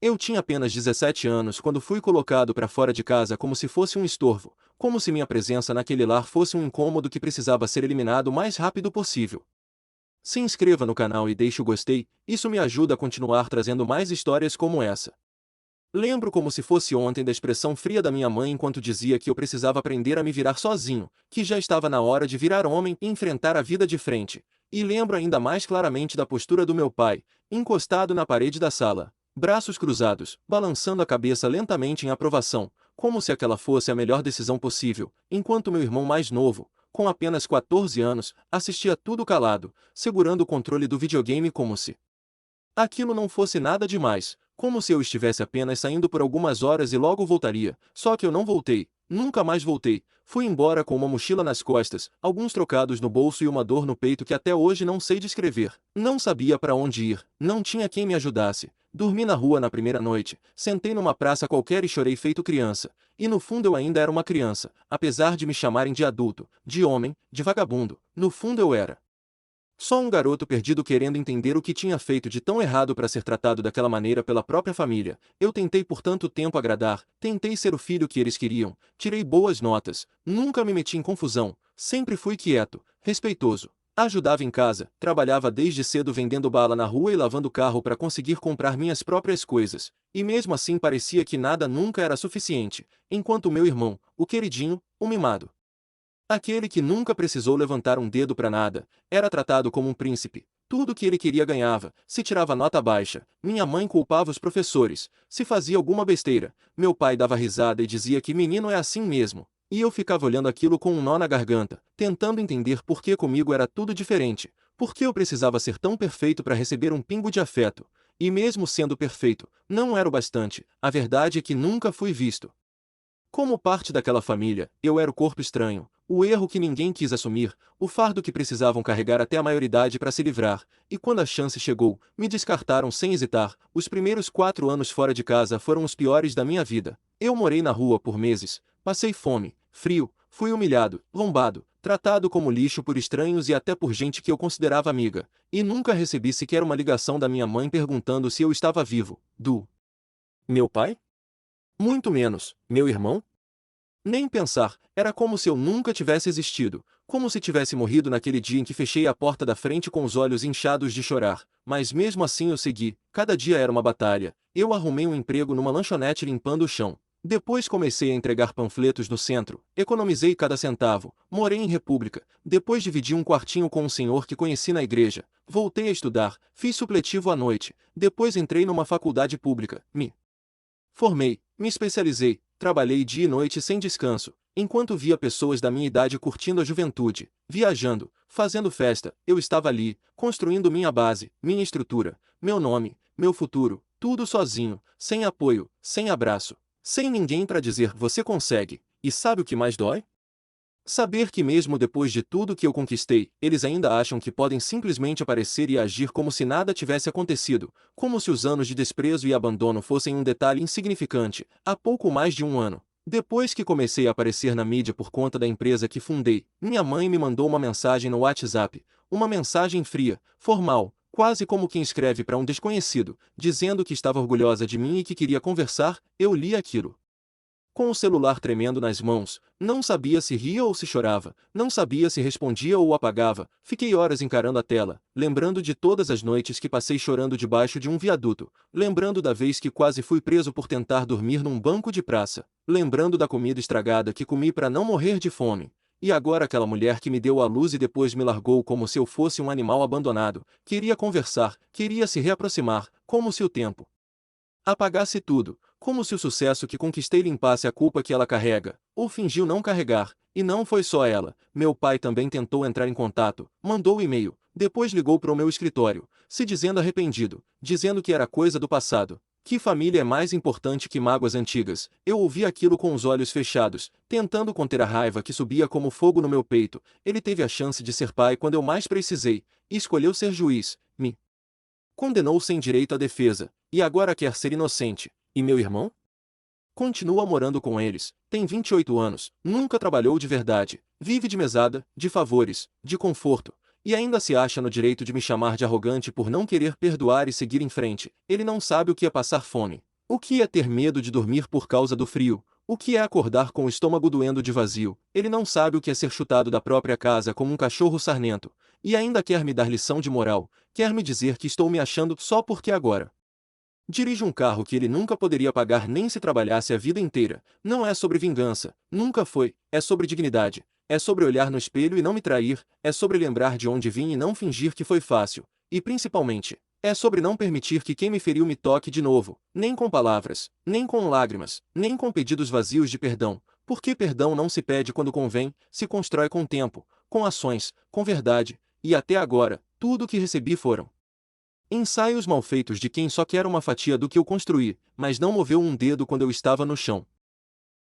Eu tinha apenas 17 anos quando fui colocado para fora de casa como se fosse um estorvo, como se minha presença naquele lar fosse um incômodo que precisava ser eliminado o mais rápido possível. Se inscreva no canal e deixe o gostei, isso me ajuda a continuar trazendo mais histórias como essa. Lembro como se fosse ontem da expressão fria da minha mãe enquanto dizia que eu precisava aprender a me virar sozinho, que já estava na hora de virar homem e enfrentar a vida de frente. E lembro ainda mais claramente da postura do meu pai, encostado na parede da sala, braços cruzados, balançando a cabeça lentamente em aprovação, como se aquela fosse a melhor decisão possível, enquanto meu irmão mais novo, com apenas 14 anos, assistia tudo calado, segurando o controle do videogame como se aquilo não fosse nada demais, como se eu estivesse apenas saindo por algumas horas e logo voltaria, só que eu não voltei, nunca mais voltei, fui embora com uma mochila nas costas, alguns trocados no bolso e uma dor no peito que até hoje não sei descrever. Não sabia para onde ir, não tinha quem me ajudasse. Dormi na rua na primeira noite, sentei numa praça qualquer e chorei feito criança. E no fundo eu ainda era uma criança, apesar de me chamarem de adulto, de homem, de vagabundo, no fundo eu era só um garoto perdido querendo entender o que tinha feito de tão errado para ser tratado daquela maneira pela própria família. Eu tentei por tanto tempo agradar, tentei ser o filho que eles queriam, tirei boas notas, nunca me meti em confusão, sempre fui quieto, respeitoso. Ajudava em casa, trabalhava desde cedo vendendo bala na rua e lavando carro para conseguir comprar minhas próprias coisas, e mesmo assim parecia que nada nunca era suficiente, enquanto meu irmão, o queridinho, o mimado, aquele que nunca precisou levantar um dedo para nada, era tratado como um príncipe. Tudo que ele queria ganhava, se tirava nota baixa, minha mãe culpava os professores, se fazia alguma besteira, meu pai dava risada e dizia que menino é assim mesmo. E eu ficava olhando aquilo com um nó na garganta, tentando entender por que comigo era tudo diferente, por que eu precisava ser tão perfeito para receber um pingo de afeto. E mesmo sendo perfeito, não era o bastante, a verdade é que nunca fui visto como parte daquela família. Eu era o corpo estranho, o erro que ninguém quis assumir, o fardo que precisavam carregar até a maioridade para se livrar, e quando a chance chegou, me descartaram sem hesitar. Os primeiros 4 anos fora de casa foram os piores da minha vida. Eu morei na rua por meses, passei fome, frio, fui humilhado, lombado, tratado como lixo por estranhos e até por gente que eu considerava amiga, e nunca recebi sequer uma ligação da minha mãe perguntando se eu estava vivo. Do meu pai? Muito menos. Meu irmão? Nem pensar, era como se eu nunca tivesse existido, como se tivesse morrido naquele dia em que fechei a porta da frente com os olhos inchados de chorar. Mas mesmo assim eu segui, cada dia era uma batalha. Eu arrumei um emprego numa lanchonete limpando o chão. Depois comecei a entregar panfletos no centro, economizei cada centavo, morei em República, depois dividi um quartinho com um senhor que conheci na igreja, voltei a estudar, fiz supletivo à noite, depois entrei numa faculdade pública, me formei, me especializei, trabalhei dia e noite sem descanso, enquanto via pessoas da minha idade curtindo a juventude, viajando, fazendo festa, eu estava ali, construindo minha base, minha estrutura, meu nome, meu futuro, tudo sozinho, sem apoio, sem abraço, sem ninguém para dizer você consegue. E sabe o que mais dói? Saber que mesmo depois de tudo que eu conquistei, eles ainda acham que podem simplesmente aparecer e agir como se nada tivesse acontecido, como se os anos de desprezo e abandono fossem um detalhe insignificante. Há pouco mais de um ano, depois que comecei a aparecer na mídia por conta da empresa que fundei, minha mãe me mandou uma mensagem no WhatsApp, uma mensagem fria, formal, quase como quem escreve para um desconhecido, dizendo que estava orgulhosa de mim e que queria conversar. Eu li aquilo com o celular tremendo nas mãos, não sabia se ria ou se chorava, não sabia se respondia ou apagava. Fiquei horas encarando a tela, lembrando de todas as noites que passei chorando debaixo de um viaduto, lembrando da vez que quase fui preso por tentar dormir num banco de praça, lembrando da comida estragada que comi para não morrer de fome. E agora aquela mulher que me deu a luz e depois me largou como se eu fosse um animal abandonado, queria conversar, queria se reaproximar, como se o tempo apagasse tudo, como se o sucesso que conquistei limpasse a culpa que ela carrega, ou fingiu não carregar. E não foi só ela, meu pai também tentou entrar em contato, mandou e-mail, depois ligou para o meu escritório, se dizendo arrependido, dizendo que era coisa do passado. Que família é mais importante que mágoas antigas? Eu ouvi aquilo com os olhos fechados, tentando conter a raiva que subia como fogo no meu peito. Ele teve a chance de ser pai quando eu mais precisei, e escolheu ser juiz. Me condenou sem direito à defesa, e agora quer ser inocente. E meu irmão? Continua morando com eles, tem 28 anos, nunca trabalhou de verdade, vive de mesada, de favores, de conforto, e ainda se acha no direito de me chamar de arrogante por não querer perdoar e seguir em frente. Ele não sabe o que é passar fome, O que é ter medo de dormir por causa do frio? O que é acordar com o estômago doendo de vazio? Ele não sabe o que é ser chutado da própria casa como um cachorro sarnento, e ainda quer me dar lição de moral, quer me dizer que estou me achando só porque agora dirige um carro que ele nunca poderia pagar nem se trabalhasse a vida inteira. Não é sobre vingança, nunca foi, é sobre dignidade. É sobre olhar no espelho e não me trair, é sobre lembrar de onde vim e não fingir que foi fácil. E principalmente, é sobre não permitir que quem me feriu me toque de novo, nem com palavras, nem com lágrimas, nem com pedidos vazios de perdão. Porque perdão não se pede quando convém, se constrói com tempo, com ações, com verdade, e até agora, tudo o que recebi foram ensaios mal feitos de quem só quer uma fatia do que eu construí, mas não moveu um dedo quando eu estava no chão.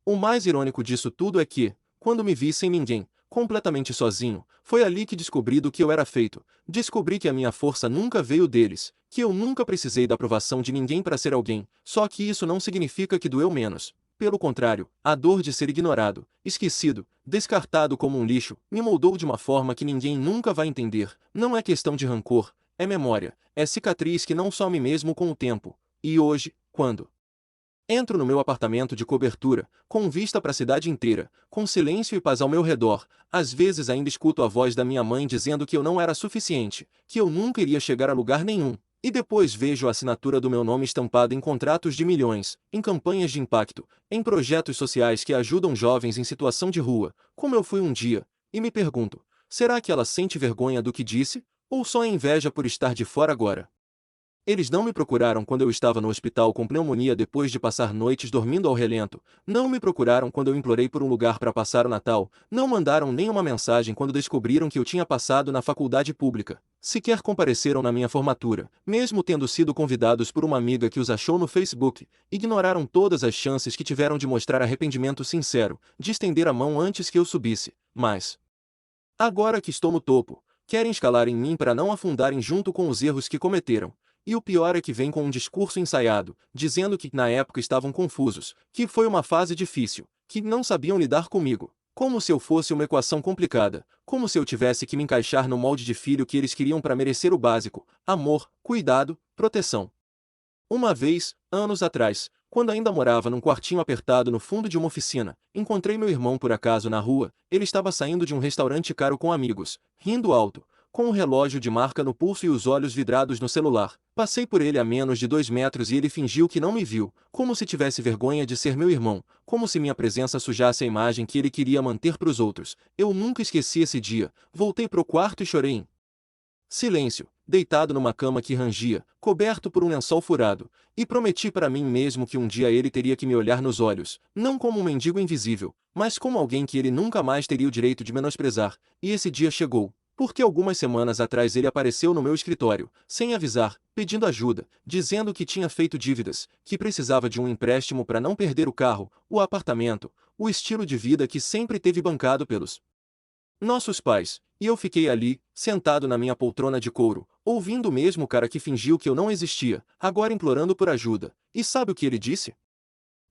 O mais irônico disso tudo é que, quando me vi sem ninguém, completamente sozinho, foi ali que descobri do que eu era feito. Descobri que a minha força nunca veio deles, que eu nunca precisei da aprovação de ninguém para ser alguém, só que isso não significa que doeu menos. Pelo contrário, a dor de ser ignorado, esquecido, descartado como um lixo, me moldou de uma forma que ninguém nunca vai entender. Não é questão de rancor, é memória, é cicatriz que não some mesmo com o tempo. E hoje, quando entro no meu apartamento de cobertura, com vista para a cidade inteira, com silêncio e paz ao meu redor, às vezes ainda escuto a voz da minha mãe dizendo que eu não era suficiente, que eu nunca iria chegar a lugar nenhum. E depois vejo a assinatura do meu nome estampada em contratos de milhões, em campanhas de impacto, em projetos sociais que ajudam jovens em situação de rua, como eu fui um dia, e me pergunto, será que ela sente vergonha do que disse? Ou só é inveja por estar de fora agora? Eles não me procuraram quando eu estava no hospital com pneumonia depois de passar noites dormindo ao relento, não me procuraram quando eu implorei por um lugar para passar o Natal, não mandaram nenhuma mensagem quando descobriram que eu tinha passado na faculdade pública, sequer compareceram na minha formatura, mesmo tendo sido convidados por uma amiga que os achou no Facebook, ignoraram todas as chances que tiveram de mostrar arrependimento sincero, de estender a mão antes que eu subisse, mas agora que estou no topo, querem escalar em mim para não afundarem junto com os erros que cometeram. E o pior é que vem com um discurso ensaiado, dizendo que na época estavam confusos, que foi uma fase difícil, que não sabiam lidar comigo, como se eu fosse uma equação complicada, como se eu tivesse que me encaixar no molde de filho que eles queriam para merecer o básico: amor, cuidado, proteção. Uma vez, anos atrás, quando ainda morava num quartinho apertado no fundo de uma oficina, encontrei meu irmão por acaso na rua. Ele estava saindo de um restaurante caro com amigos, rindo alto, com um relógio de marca no pulso e os olhos vidrados no celular. Passei por ele a menos de 2 metros e ele fingiu que não me viu, como se tivesse vergonha de ser meu irmão, como se minha presença sujasse a imagem que ele queria manter para os outros. Eu nunca esqueci esse dia. Voltei pro quarto e chorei em silêncio, deitado numa cama que rangia, coberto por um lençol furado, e prometi para mim mesmo que um dia ele teria que me olhar nos olhos, não como um mendigo invisível, mas como alguém que ele nunca mais teria o direito de menosprezar. E esse dia chegou, porque algumas semanas atrás ele apareceu no meu escritório, sem avisar, pedindo ajuda, dizendo que tinha feito dívidas, que precisava de um empréstimo para não perder o carro, o apartamento, o estilo de vida que sempre teve bancado pelos nossos pais. E eu fiquei ali, sentado na minha poltrona de couro, ouvindo o mesmo cara que fingiu que eu não existia, agora implorando por ajuda. E sabe o que ele disse?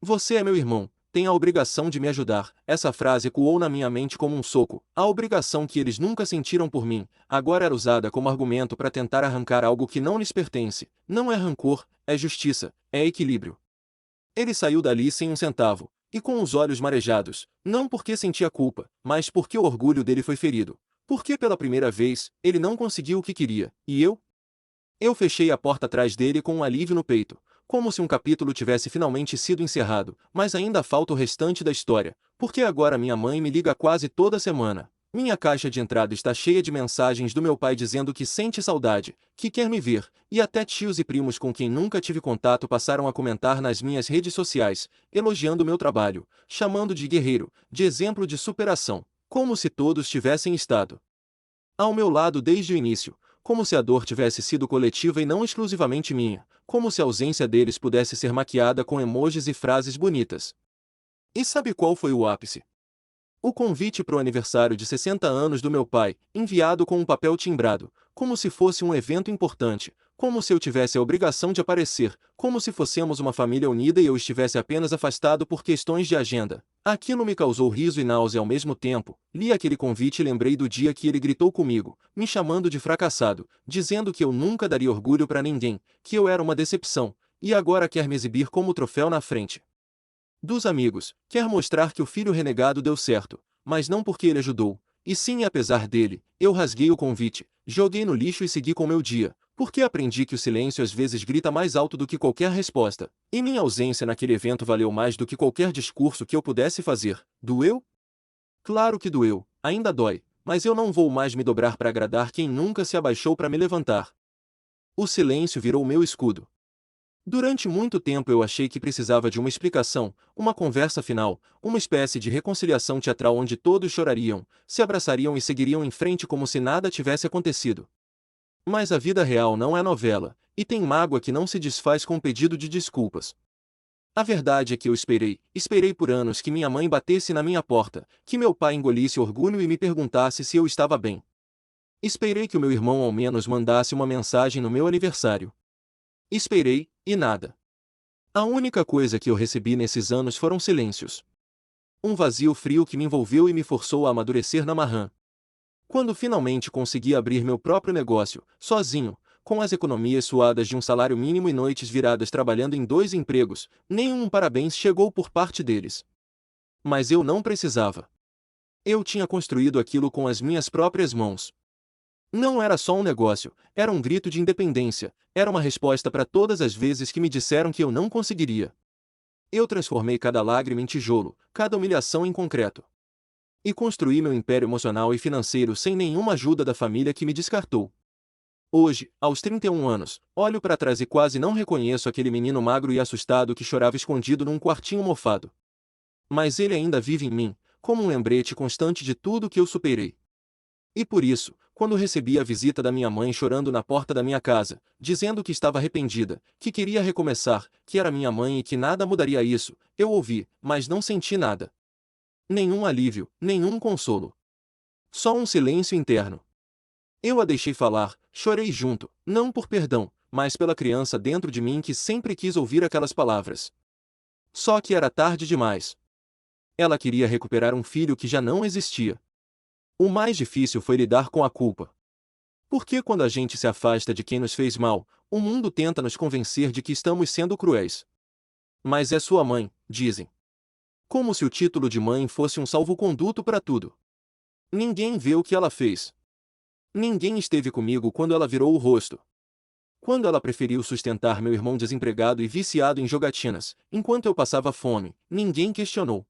Você é meu irmão, tem a obrigação de me ajudar. Essa frase ecoou na minha mente como um soco. A obrigação que eles nunca sentiram por mim, agora era usada como argumento para tentar arrancar algo que não lhes pertence. Não é rancor, é justiça, é equilíbrio. Ele saiu dali sem um centavo, e com os olhos marejados, não porque sentia culpa, mas porque o orgulho dele foi ferido. Porque pela primeira vez, ele não conseguiu o que queria, e eu? Eu fechei a porta atrás dele com um alívio no peito, como se um capítulo tivesse finalmente sido encerrado, mas ainda falta o restante da história, porque agora minha mãe me liga quase toda semana. Minha caixa de entrada está cheia de mensagens do meu pai dizendo que sente saudade, que quer me ver, e até tios e primos com quem nunca tive contato passaram a comentar nas minhas redes sociais, elogiando meu trabalho, chamando de guerreiro, de exemplo de superação, como se todos tivessem estado ao meu lado desde o início, como se a dor tivesse sido coletiva e não exclusivamente minha, como se a ausência deles pudesse ser maquiada com emojis e frases bonitas. E sabe qual foi o ápice? O convite para o aniversário de 60 anos do meu pai, enviado com um papel timbrado, como se fosse um evento importante, como se eu tivesse a obrigação de aparecer, como se fossemos uma família unida e eu estivesse apenas afastado por questões de agenda. Aquilo me causou riso e náusea ao mesmo tempo. Li aquele convite e lembrei do dia que ele gritou comigo, me chamando de fracassado, dizendo que eu nunca daria orgulho para ninguém, que eu era uma decepção. e agora quer me exibir como troféu na frente dos amigos, quer mostrar que o filho renegado deu certo, mas não porque ele ajudou, e sim apesar dele. Eu rasguei o convite, joguei no lixo e segui com meu dia, porque aprendi que o silêncio às vezes grita mais alto do que qualquer resposta, e minha ausência naquele evento valeu mais do que qualquer discurso que eu pudesse fazer. Doeu? Claro que doeu, ainda dói, mas eu não vou mais me dobrar para agradar quem nunca se abaixou para me levantar. O silêncio virou meu escudo. Durante muito tempo eu achei que precisava de uma explicação, uma conversa final, uma espécie de reconciliação teatral onde todos chorariam, se abraçariam e seguiriam em frente como se nada tivesse acontecido. Mas a vida real não é novela, e tem mágoa que não se desfaz com pedido de desculpas. A verdade é que eu esperei por anos que minha mãe batesse na minha porta, que meu pai engolisse orgulho e me perguntasse se eu estava bem. Esperei que o meu irmão ao menos mandasse uma mensagem no meu aniversário. Esperei, e nada. A única coisa que eu recebi nesses anos foram silêncios. Um vazio frio que me envolveu e me forçou a amadurecer na marrã. Quando finalmente consegui abrir meu próprio negócio, sozinho, com as economias suadas de um salário mínimo e noites viradas trabalhando em 2 empregos, nenhum parabéns chegou por parte deles. Mas eu não precisava. Eu tinha construído aquilo com as minhas próprias mãos. Não era só um negócio, era um grito de independência, era uma resposta para todas as vezes que me disseram que eu não conseguiria. Eu transformei cada lágrima em tijolo, cada humilhação em concreto. E construí meu império emocional e financeiro sem nenhuma ajuda da família que me descartou. Hoje, aos 31 anos, olho para trás e quase não reconheço aquele menino magro e assustado que chorava escondido num quartinho mofado. Mas ele ainda vive em mim, como um lembrete constante de tudo que eu superei. E por isso, quando recebi a visita da minha mãe chorando na porta da minha casa, dizendo que estava arrependida, que queria recomeçar, que era minha mãe e que nada mudaria isso, eu ouvi, mas não senti nada. Nenhum alívio, nenhum consolo. Só um silêncio interno. Eu a deixei falar, chorei junto, não por perdão, mas pela criança dentro de mim que sempre quis ouvir aquelas palavras. Só que era tarde demais. Ela queria recuperar um filho que já não existia. O mais difícil foi lidar com a culpa. Porque quando a gente se afasta de quem nos fez mal, o mundo tenta nos convencer de que estamos sendo cruéis. Mas é sua mãe, dizem. Como se o título de mãe fosse um salvo-conduto para tudo. Ninguém vê o que ela fez. Ninguém esteve comigo quando ela virou o rosto. Quando ela preferiu sustentar meu irmão desempregado e viciado em jogatinas, enquanto eu passava fome, ninguém questionou.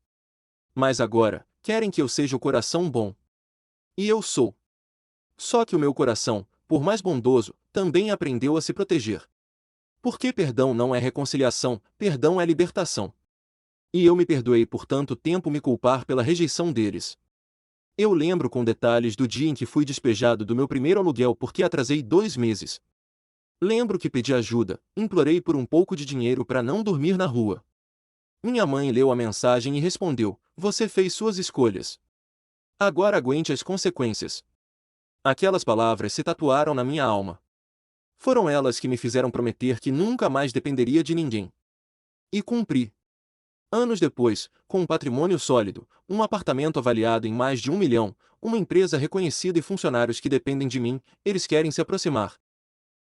Mas agora, querem que eu seja o coração bom. E eu sou. Só que o meu coração, por mais bondoso, também aprendeu a se proteger. Porque perdão não é reconciliação, perdão é libertação. E eu me perdoei por tanto tempo me culpar pela rejeição deles. Eu lembro com detalhes do dia em que fui despejado do meu primeiro aluguel porque atrasei 2 meses. Lembro que pedi ajuda, implorei por um pouco de dinheiro para não dormir na rua. Minha mãe leu a mensagem e respondeu: "Você fez suas escolhas. Agora aguente as consequências." Aquelas palavras se tatuaram na minha alma. Foram elas que me fizeram prometer que nunca mais dependeria de ninguém. E cumpri. Anos depois, com um patrimônio sólido, um apartamento avaliado em mais de 1 milhão, uma empresa reconhecida e funcionários que dependem de mim, eles querem se aproximar.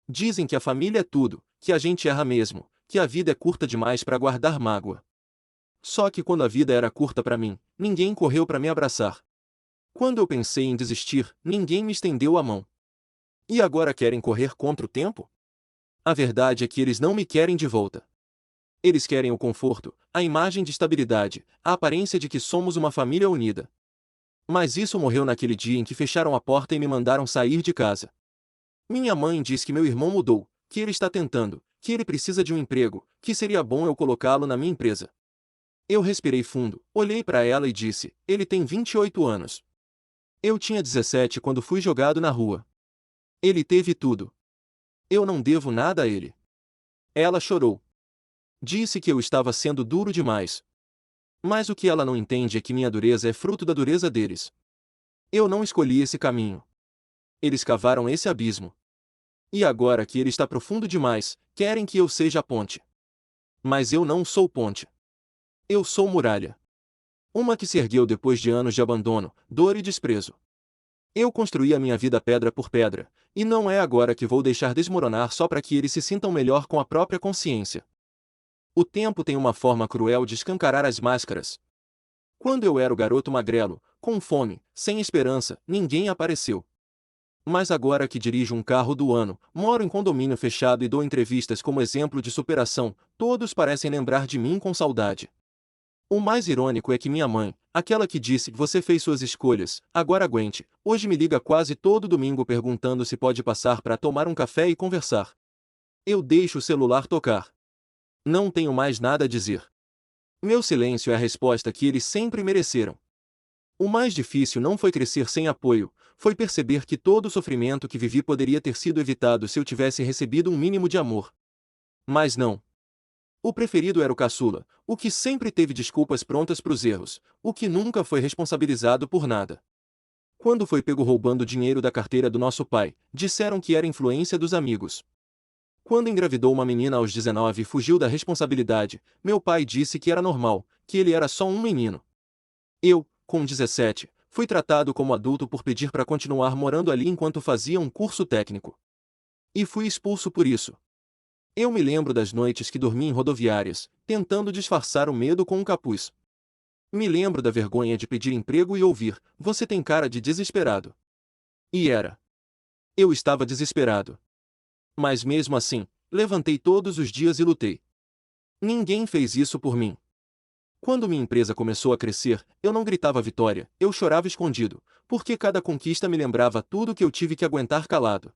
Dizem que a família é tudo, que a gente erra mesmo, que a vida é curta demais para guardar mágoa. Só que quando a vida era curta para mim, ninguém correu para me abraçar. Quando eu pensei em desistir, ninguém me estendeu a mão. E agora querem correr contra o tempo? A verdade é que eles não me querem de volta. Eles querem o conforto, a imagem de estabilidade, a aparência de que somos uma família unida. Mas isso morreu naquele dia em que fecharam a porta e me mandaram sair de casa. Minha mãe diz que meu irmão mudou, que ele está tentando, que ele precisa de um emprego, que seria bom eu colocá-lo na minha empresa. Eu respirei fundo, olhei para ela e disse: "Ele tem 28 anos. Eu tinha 17 quando fui jogado na rua. Ele teve tudo. Eu não devo nada a ele." Ela chorou. Disse que eu estava sendo duro demais. Mas o que ela não entende é que minha dureza é fruto da dureza deles. Eu não escolhi esse caminho. Eles cavaram esse abismo. E agora que ele está profundo demais, querem que eu seja a ponte. Mas eu não sou ponte. Eu sou muralha. Uma que se ergueu depois de anos de abandono, dor e desprezo. Eu construí a minha vida pedra por pedra, e não é agora que vou deixar desmoronar só para que eles se sintam melhor com a própria consciência. O tempo tem uma forma cruel de escancarar as máscaras. Quando eu era o garoto magrelo, com fome, sem esperança, ninguém apareceu. Mas agora que dirijo um carro do ano, moro em condomínio fechado e dou entrevistas como exemplo de superação, todos parecem lembrar de mim com saudade. O mais irônico é que minha mãe, aquela que disse: "Você fez suas escolhas, agora aguente", hoje me liga quase todo domingo perguntando se pode passar para tomar um café e conversar. Eu deixo o celular tocar. Não tenho mais nada a dizer. Meu silêncio é a resposta que eles sempre mereceram. O mais difícil não foi crescer sem apoio, foi perceber que todo o sofrimento que vivi poderia ter sido evitado se eu tivesse recebido um mínimo de amor. Mas não. O preferido era o caçula, o que sempre teve desculpas prontas para os erros, o que nunca foi responsabilizado por nada. Quando foi pego roubando dinheiro da carteira do nosso pai, disseram que era influência dos amigos. Quando engravidou uma menina aos 19 e fugiu da responsabilidade, meu pai disse que era normal, que ele era só um menino. Eu, com 17, fui tratado como adulto por pedir para continuar morando ali enquanto fazia um curso técnico. E fui expulso por isso. Eu me lembro das noites que dormi em rodoviárias, tentando disfarçar o medo com um capuz. Me lembro da vergonha de pedir emprego e ouvir: "Você tem cara de desesperado." E era. Eu estava desesperado. Mas mesmo assim, levantei todos os dias e lutei. Ninguém fez isso por mim. Quando minha empresa começou a crescer, eu não gritava vitória, eu chorava escondido, porque cada conquista me lembrava tudo que eu tive que aguentar calado.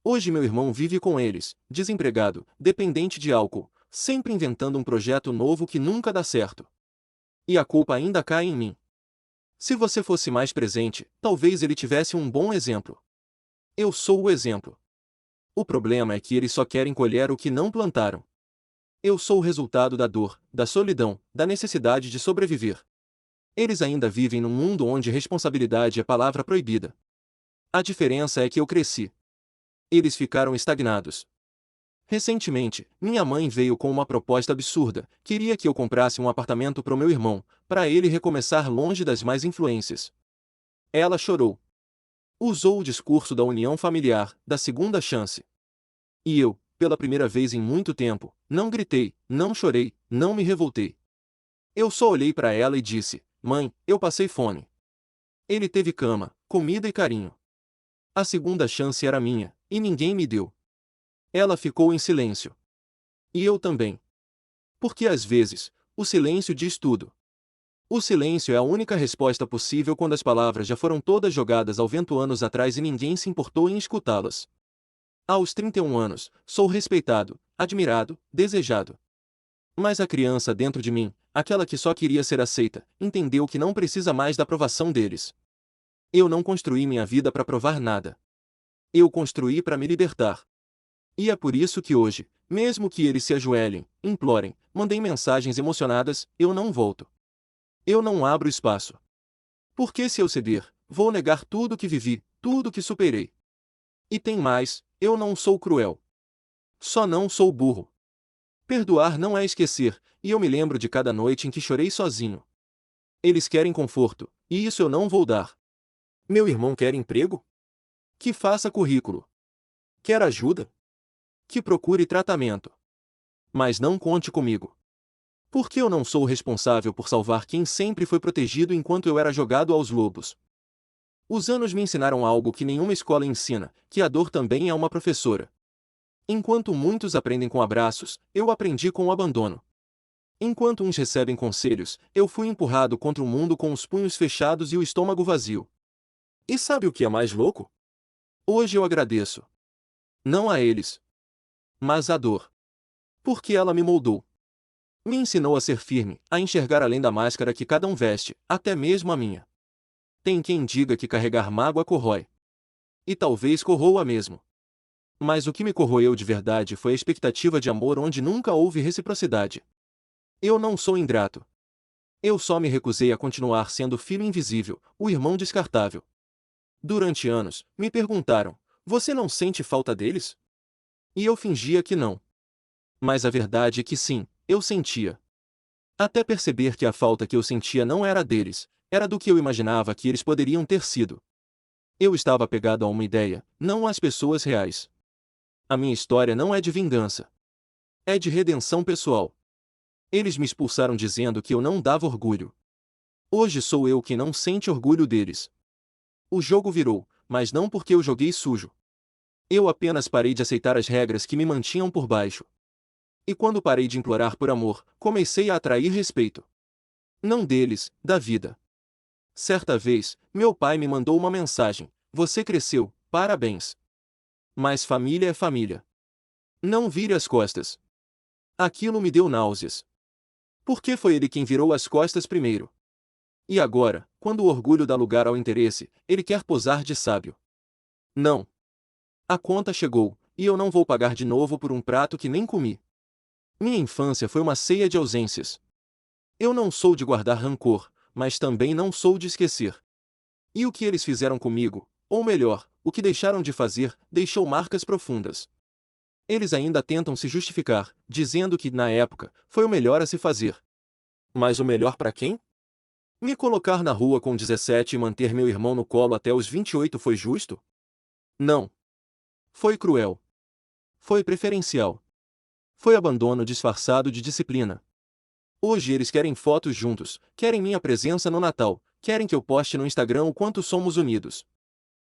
Hoje meu irmão vive com eles, desempregado, dependente de álcool, sempre inventando um projeto novo que nunca dá certo. E a culpa ainda cai em mim. Se você fosse mais presente, talvez ele tivesse um bom exemplo. Eu sou o exemplo. O problema é que eles só querem colher o que não plantaram. Eu sou o resultado da dor, da solidão, da necessidade de sobreviver. Eles ainda vivem num mundo onde responsabilidade é palavra proibida. A diferença é que eu cresci. Eles ficaram estagnados. Recentemente, minha mãe veio com uma proposta absurda: queria que eu comprasse um apartamento para o meu irmão, para ele recomeçar longe das más influências. Ela chorou. Usou o discurso da união familiar, da segunda chance. E eu, pela primeira vez em muito tempo, não gritei, não chorei, não me revoltei. Eu só olhei para ela e disse: "Mãe, eu passei fome." Ele teve cama, comida e carinho. A segunda chance era minha, e ninguém me deu. Ela ficou em silêncio. E eu também. Porque às vezes, o silêncio diz tudo. O silêncio é a única resposta possível quando as palavras já foram todas jogadas ao vento anos atrás e ninguém se importou em escutá-las. Aos 31 anos, sou respeitado, admirado, desejado. Mas a criança dentro de mim, aquela que só queria ser aceita, entendeu que não precisa mais da aprovação deles. Eu não construí minha vida para provar nada. Eu construí para me libertar. E é por isso que hoje, mesmo que eles se ajoelhem, implorem, mandem mensagens emocionadas, eu não volto. Eu não abro espaço. Porque se eu ceder, vou negar tudo que vivi, tudo que superei. E tem mais, eu não sou cruel. Só não sou burro. Perdoar não é esquecer, e eu me lembro de cada noite em que chorei sozinho. Eles querem conforto, e isso eu não vou dar. Meu irmão quer emprego? Que faça currículo. Quer ajuda? Que procure tratamento. Mas não conte comigo. Porque eu não sou responsável por salvar quem sempre foi protegido enquanto eu era jogado aos lobos. Os anos me ensinaram algo que nenhuma escola ensina, que a dor também é uma professora. Enquanto muitos aprendem com abraços, eu aprendi com o abandono. Enquanto uns recebem conselhos, eu fui empurrado contra o mundo com os punhos fechados e o estômago vazio. E sabe o que é mais louco? Hoje eu agradeço. Não a eles, mas à dor. Porque ela me moldou. Me ensinou a ser firme, a enxergar além da máscara que cada um veste, até mesmo a minha. Tem quem diga que carregar mágoa corrói. E talvez corroa mesmo. Mas o que me corroeu de verdade foi a expectativa de amor onde nunca houve reciprocidade. Eu não sou ingrato. Eu só me recusei a continuar sendo o filho invisível, o irmão descartável. Durante anos, me perguntaram: "Você não sente falta deles?" E eu fingia que não. Mas a verdade é que sim, eu sentia. Até perceber que a falta que eu sentia não era deles, era do que eu imaginava que eles poderiam ter sido. Eu estava apegado a uma ideia, não às pessoas reais. A minha história não é de vingança. É de redenção pessoal. Eles me expulsaram dizendo que eu não dava orgulho. Hoje sou eu quem não sente orgulho deles. O jogo virou, mas não porque eu joguei sujo. Eu apenas parei de aceitar as regras que me mantinham por baixo. E quando parei de implorar por amor, comecei a atrair respeito. Não deles, da vida. Certa vez, meu pai me mandou uma mensagem: "Você cresceu, parabéns. Mas família é família. Não vire as costas." Aquilo me deu náuseas. Porque foi ele quem virou as costas primeiro. E agora, quando o orgulho dá lugar ao interesse, ele quer posar de sábio. Não. A conta chegou, e eu não vou pagar de novo por um prato que nem comi. Minha infância foi uma ceia de ausências. Eu não sou de guardar rancor, mas também não sou de esquecer. E o que eles fizeram comigo, ou melhor, o que deixaram de fazer, deixou marcas profundas. Eles ainda tentam se justificar, dizendo que, na época, foi o melhor a se fazer. Mas o melhor para quem? Me colocar na rua com 17 e manter meu irmão no colo até os 28 foi justo? Não. Foi cruel. Foi preferencial. Foi abandono disfarçado de disciplina. Hoje eles querem fotos juntos, querem minha presença no Natal, querem que eu poste no Instagram o quanto somos unidos.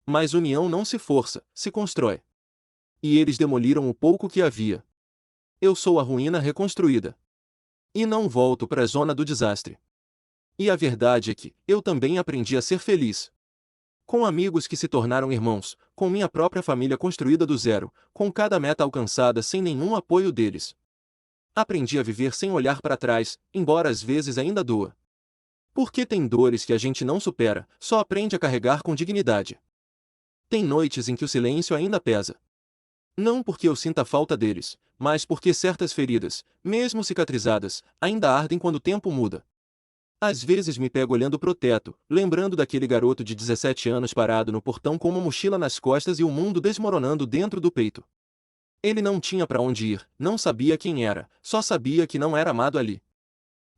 Mas união não se força, se constrói. E eles demoliram o pouco que havia. Eu sou a ruína reconstruída. E não volto para a zona do desastre. E a verdade é que eu também aprendi a ser feliz. Com amigos que se tornaram irmãos, com minha própria família construída do zero, com cada meta alcançada sem nenhum apoio deles. Aprendi a viver sem olhar para trás, embora às vezes ainda doa. Porque tem dores que a gente não supera, só aprende a carregar com dignidade. Tem noites em que o silêncio ainda pesa. Não porque eu sinta falta deles, mas porque certas feridas, mesmo cicatrizadas, ainda ardem quando o tempo muda. Às vezes me pego olhando pro teto, lembrando daquele garoto de 17 anos parado no portão com uma mochila nas costas e o mundo desmoronando dentro do peito. Ele não tinha para onde ir, não sabia quem era, só sabia que não era amado ali.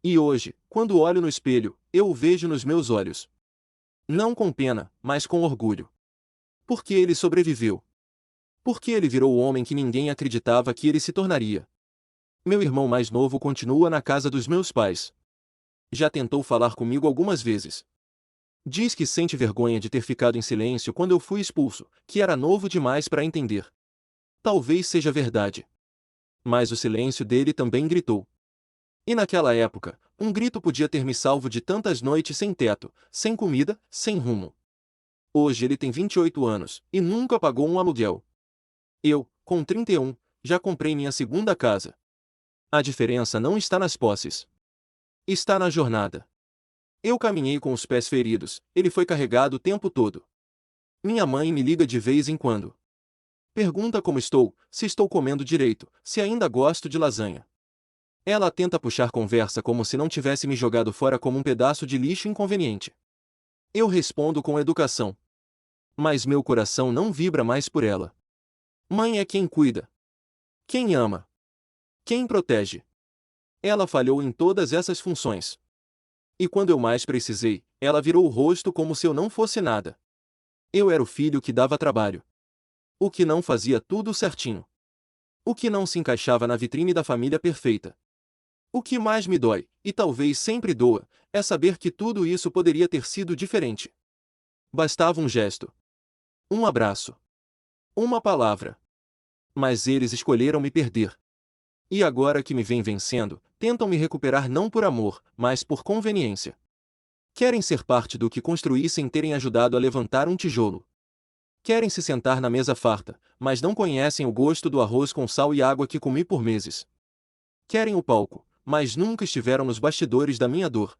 E hoje, quando olho no espelho, eu o vejo nos meus olhos. Não com pena, mas com orgulho. Porque ele sobreviveu. Porque ele virou o homem que ninguém acreditava que ele se tornaria. Meu irmão mais novo continua na casa dos meus pais. Já tentou falar comigo algumas vezes. Diz que sente vergonha de ter ficado em silêncio quando eu fui expulso, que era novo demais para entender. Talvez seja verdade. Mas o silêncio dele também gritou. E naquela época, um grito podia ter me salvo de tantas noites sem teto, sem comida, sem rumo. Hoje ele tem 28 anos, e nunca pagou um aluguel. Eu, com 31, já comprei minha segunda casa. A diferença não está nas posses. Está na jornada. Eu caminhei com os pés feridos, ele foi carregado o tempo todo. Minha mãe me liga de vez em quando. Pergunta como estou, se estou comendo direito, se ainda gosto de lasanha. Ela tenta puxar conversa como se não tivesse me jogado fora como um pedaço de lixo inconveniente. Eu respondo com educação. Mas meu coração não vibra mais por ela. Mãe é quem cuida. Quem ama. Quem protege. Ela falhou em todas essas funções. E quando eu mais precisei, ela virou o rosto como se eu não fosse nada. Eu era o filho que dava trabalho. O que não fazia tudo certinho. O que não se encaixava na vitrine da família perfeita. O que mais me dói, e talvez sempre doa, é saber que tudo isso poderia ter sido diferente. Bastava um gesto. Um abraço. Uma palavra. Mas eles escolheram me perder. E agora que me vêm vencendo, tentam me recuperar não por amor, mas por conveniência. Querem ser parte do que construí sem terem ajudado a levantar um tijolo. Querem se sentar na mesa farta, mas não conhecem o gosto do arroz com sal e água que comi por meses. Querem o palco, mas nunca estiveram nos bastidores da minha dor.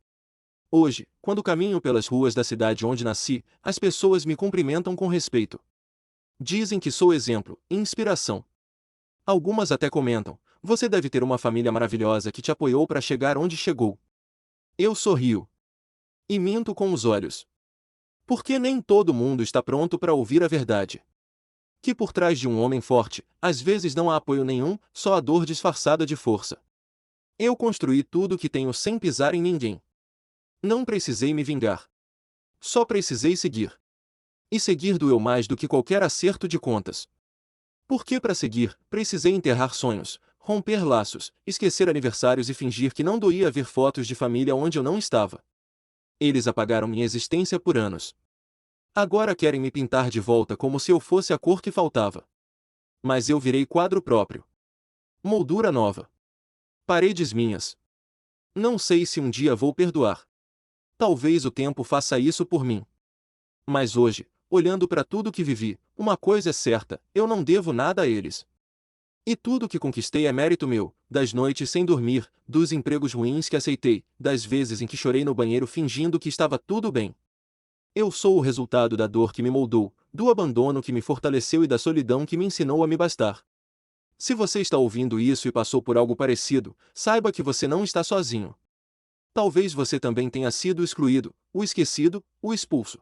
Hoje, quando caminho pelas ruas da cidade onde nasci, as pessoas me cumprimentam com respeito. Dizem que sou exemplo, inspiração. Algumas até comentam: "Você deve ter uma família maravilhosa que te apoiou para chegar onde chegou." Eu sorrio. E minto com os olhos. Porque nem todo mundo está pronto para ouvir a verdade. Que por trás de um homem forte, às vezes não há apoio nenhum, só a dor disfarçada de força. Eu construí tudo o que tenho sem pisar em ninguém. Não precisei me vingar. Só precisei seguir. E seguir doeu mais do que qualquer acerto de contas. Porque para seguir, precisei enterrar sonhos, romper laços, esquecer aniversários e fingir que não doía ver fotos de família onde eu não estava. Eles apagaram minha existência por anos. Agora querem me pintar de volta como se eu fosse a cor que faltava. Mas eu virei quadro próprio. Moldura nova. Paredes minhas. Não sei se um dia vou perdoar. Talvez o tempo faça isso por mim. Mas hoje, olhando para tudo que vivi, uma coisa é certa: eu não devo nada a eles. E tudo que conquistei é mérito meu, das noites sem dormir, dos empregos ruins que aceitei, das vezes em que chorei no banheiro fingindo que estava tudo bem. Eu sou o resultado da dor que me moldou, do abandono que me fortaleceu e da solidão que me ensinou a me bastar. Se você está ouvindo isso e passou por algo parecido, saiba que você não está sozinho. Talvez você também tenha sido excluído, o esquecido, o expulso.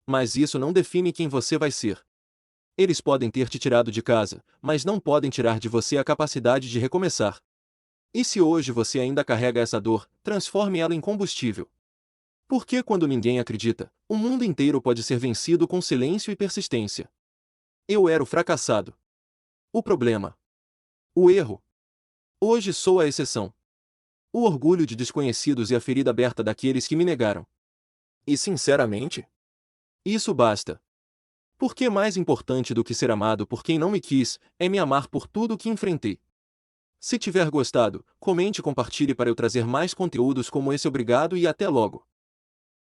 Mas isso não define quem você vai ser. Eles podem ter te tirado de casa, mas não podem tirar de você a capacidade de recomeçar. E se hoje você ainda carrega essa dor, transforme ela em combustível. Porque quando ninguém acredita, o mundo inteiro pode ser vencido com silêncio e persistência. Eu era o fracassado. O problema. O erro. Hoje sou a exceção. O orgulho de desconhecidos e a ferida aberta daqueles que me negaram. E sinceramente, isso basta. Porque mais importante do que ser amado por quem não me quis, é me amar por tudo o que enfrentei. Se tiver gostado, comente e compartilhe para eu trazer mais conteúdos como esse. Obrigado e até logo.